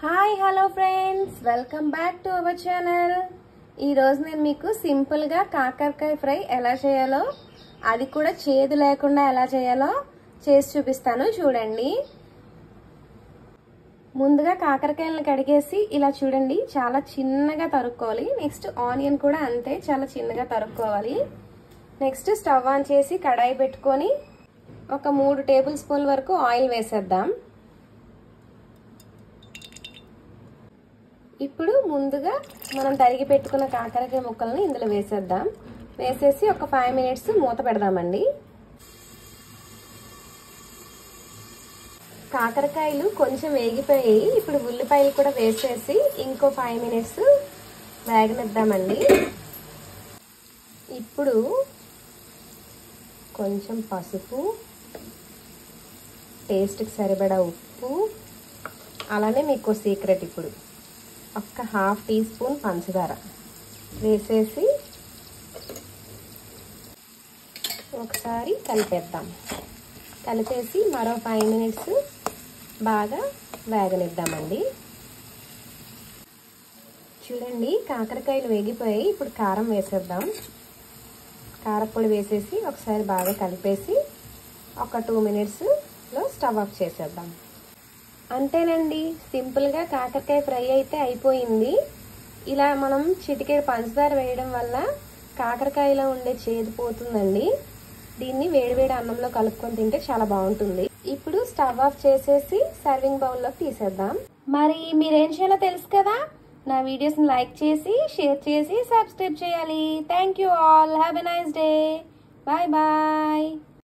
Hi hello friends, welcome back to our channel. ఈరోజు నేను మీకు సింపుల్గా కాకరకాయ ఫ్రై ఎలా చేయాలో, అది కూడా చేదు లేకుండా ఎలా చేయాలో చేసి చూపిస్తాను. చూడండి. ముందుగా కాకరకాయలను కడిగేసి ఇలా చూడండి చాలా చిన్నగా తరుక్కోవాలి. నెక్స్ట్ ఆనియన్ కూడా అంతే చాలా చిన్నగా తరుక్కోవాలి. నెక్స్ట్ స్టవ్ ఆన్ చేసి కడాయి పెట్టుకొని ఒక 3 టేబుల్ స్పూన్ల వరకు ఆయిల్ వేసేద్దాం. ఇప్పుడు ముందుగా మనం తరిగి పెట్టుకున్న కాకరకాయ ముక్కల్ని ఇందులో వేసేద్దాం. వేసేసి ఒక 5 మినిట్స్ మూత పెడదామండి. కాకరకాయలు కొంచెం వేగిపోయాయి. ఇప్పుడు ఉల్లిపాయలు కూడా వేసేసి ఇంకో 5 మినిట్స్ వేగనిద్దామండి. ఇప్పుడు కొంచెం పసుపు, టేస్ట్కి సరిపడా ఉప్పు, అలానే మీకు సీక్రెట్, ఇప్పుడు ఒక 1/2 టీ స్పూన్ పంచదార వేసేసి ఒకసారి కలిపేద్దాం. కలిపేసి మరో 5 మినిట్స్ బాగా వేగనిద్దామండి. చూడండి కాకరకాయలు వేగిపోయాయి. ఇప్పుడు కారం వేసేద్దాం. కారపొడి వేసేసి ఒకసారి బాగా కలిపేసి ఒక 2 మినిట్స్లో స్టవ్ ఆఫ్ చేసేద్దాం. అంతేనండి, సింపుల్గా కాకరకాయ ఫ్రై అయితే అయిపోయింది. ఇలా మనం చిటికెడు పంచదార వేయడం వల్ల కాకరకాయలో ఉండే చేదు పోతుందండి. దీన్ని వేడివేడి అన్నంలో కలుపుకొని తింటే చాలా బాగుంటుంది. ఇప్పుడు స్టవ్ ఆఫ్ చేసేసి సర్వింగ్ బౌల్లోకి తీసేద్దాం. మరి మీరేం చేయాలో తెలుసు కదా. నా వీడియోస్ని లైక్ చేసి, షేర్ చేసి, సబ్స్క్రైబ్ చేయాలి. Thank you all. Have a nice day. Bye bye.